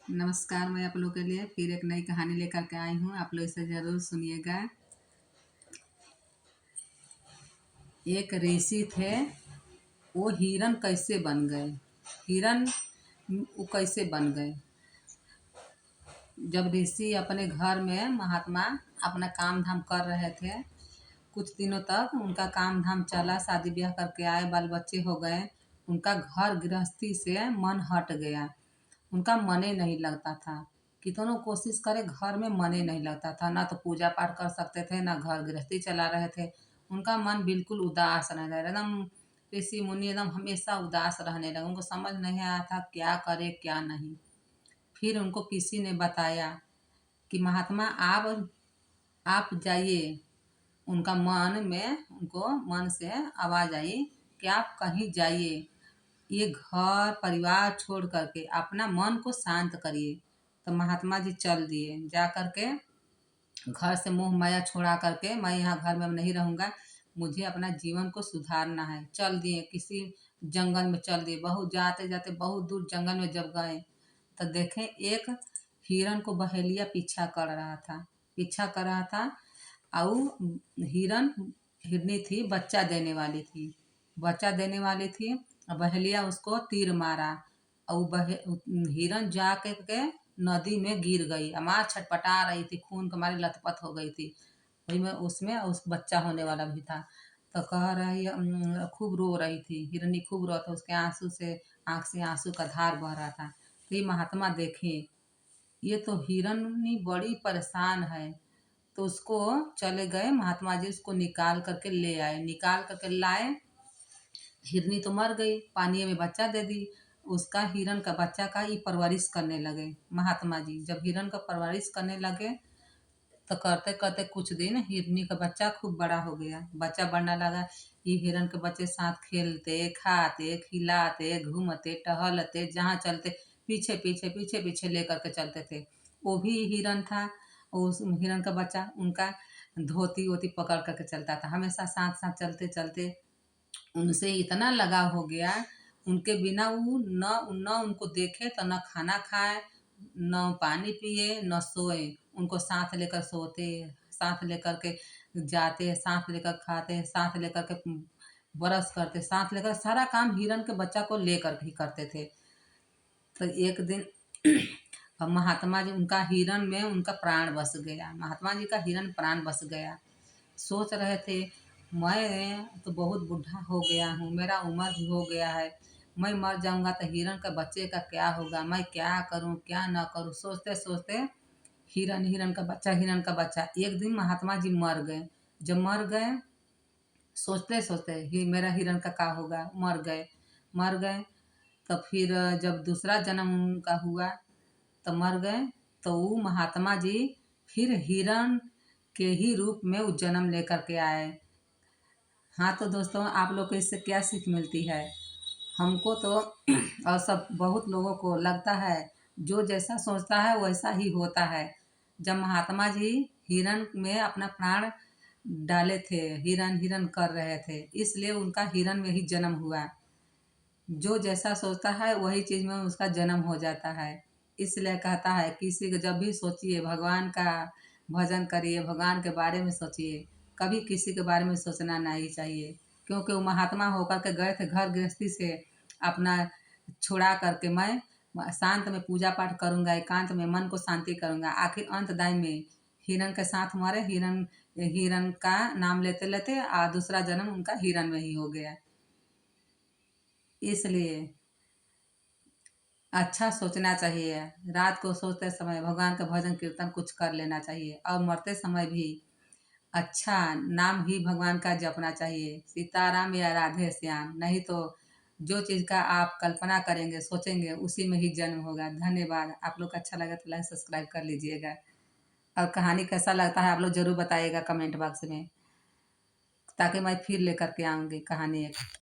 नमस्कार। मैं आप लोग के लिए फिर एक नई कहानी लेकर के आई हूँ। आप लोग इसे ज़रूर सुनिएगा। एक ऋषि थे। वो हिरन कैसे बन गए। हिरन वो कैसे बन गए। जब ऋषि अपने घर में महात्मा अपना काम धाम कर रहे थे, कुछ दिनों तक उनका काम धाम चला, शादी ब्याह करके आए, बाल बच्चे हो गए। उनका घर गृहस्थी से मन हट गया। उनका मन ही नहीं लगता था। कितनों कोशिश करे, घर में मन ही नहीं लगता था। ना तो पूजा पाठ कर सकते थे, ना घर गृहस्थी चला रहे थे। उनका मन बिल्कुल उदास रहने लगा, एकदम ऋषि मुनि एकदम हमेशा उदास रहने लगे। उनको समझ नहीं आया था क्या करे क्या नहीं। फिर उनको किसी ने बताया कि महात्मा आप जाइए। उनका मन में उनको मन से आवाज़ आई कि आप कहीं जाइए, ये घर परिवार छोड़ करके अपना मन को शांत करिए। तो महात्मा जी चल दिए। जा करके घर से मोह माया छोड़ा करके, मैं यहाँ घर में अब नहीं रहूँगा, मुझे अपना जीवन को सुधारना है। चल दिए, किसी जंगल में चल दिए। बहुत जाते जाते बहुत दूर जंगल में जब गए तो देखें एक हिरन को बहेलिया पीछा कर रहा था। और हिरन हिरनी थी, बच्चा देने वाली थी। और बहेलिया उसको तीर मारा और हिरन जा के नदी में गिर गई। माँ छटपटा रही थी, खून के मारे लथपथ हो गई थी। वही में उसमें उस बच्चा होने वाला भी था। तो कह रही खूब रो रही थी, हिरनी खूब रो था। उसके आंसू से आंख से आंसू का धार बह रहा था। तो ये महात्मा देखे, ये तो हिरनी बड़ी परेशान है। तो उसको चले गए महात्मा जी, उसको निकाल करके ले आए। निकाल करके लाए, हिरनी तो मर गई, पानी में बच्चा दे दी। उसका हिरन का बच्चा का ही परवरिश करने लगे महात्मा जी। जब हिरन का परवरिश करने लगे तो करते करते कुछ दिन हिरनी का बच्चा खूब बड़ा हो गया। बच्चा बढ़ने लगा। ये हिरन के बच्चे साथ खेलते खाते खिलाते घूमते टहलते, जहाँ चलते पीछे पीछे पीछे पीछे लेकर के चलते थे। वो भी हिरन था। उस हिरन का बच्चा उनका धोती वोती पकड़ करके चलता था, हमेशा साथ साथ चलते चलते उनसे इतना लगाव हो गया। उनके बिना वो न उनको देखे तो न खाना खाए, न पानी पिए, न सोए। उनको साथ लेकर सोते, साथ लेकर के जाते, साथ लेकर खाते, साथ लेकर के ब्रश करते, साथ लेकर सारा काम हिरन के बच्चा को लेकर ही करते थे। तो एक दिन अब महात्मा जी, उनका हिरन में उनका प्राण बस गया। महात्मा जी का हिरन प्राण बस गया। सोच रहे थे, मैं तो बहुत बूढ़ा हो गया हूँ, मेरा उम्र भी हो गया है, मैं मर जाऊंगा तो हिरन का बच्चे का क्या होगा, मैं क्या करूं क्या न करूं। सोचते सोचते हिरन का बच्चा एक दिन महात्मा जी मर गए। जब मर गए, सोचते सोचते ही मेरा हिरन का क्या होगा, मर गए। तो फिर जब दूसरा जन्म उनका हुआ तो मर गए। तो वो महात्मा जी फिर हिरन के ही रूप में वो जन्म लेकर के आए। हाँ तो दोस्तों, आप लोग को इससे क्या सीख मिलती है। हमको तो और सब बहुत लोगों को लगता है जो जैसा सोचता है वैसा ही होता है। जब महात्मा जी हिरन में अपना प्राण डाले थे, हिरन हिरन कर रहे थे, इसलिए उनका हिरन में ही जन्म हुआ। जो जैसा सोचता है वही चीज़ में उसका जन्म हो जाता है। इसलिए कहता है किसी को जब भी सोचिए भगवान का भजन करिए, भगवान के बारे में सोचिए, कभी किसी के बारे में सोचना नहीं चाहिए। क्योंकि वो महात्मा होकर के गए थे घर गृहस्थी से अपना छुड़ा करके, मैं शांत में पूजा पाठ करूँगा, एकांत में मन को शांति करूँगा। आखिर अंत दाय में हिरन के साथ मरे। हिरन हिरन का नाम लेते लेते दूसरा जन्म उनका हिरन में ही हो गया। इसलिए अच्छा सोचना चाहिए। रात को सोते समय भगवान का भजन कीर्तन कुछ कर लेना चाहिए, और मरते समय भी अच्छा नाम ही भगवान का जपना चाहिए, सीताराम या राधे श्याम। नहीं तो जो चीज़ का आप कल्पना करेंगे सोचेंगे उसी में ही जन्म होगा। धन्यवाद। आप लोग को अच्छा लगा तो लाइक सब्सक्राइब कर लीजिएगा। और कहानी कैसा लगता है आप लोग ज़रूर बताइएगा कमेंट बॉक्स में, ताकि मैं फिर लेकर के आऊँगी कहानी एक।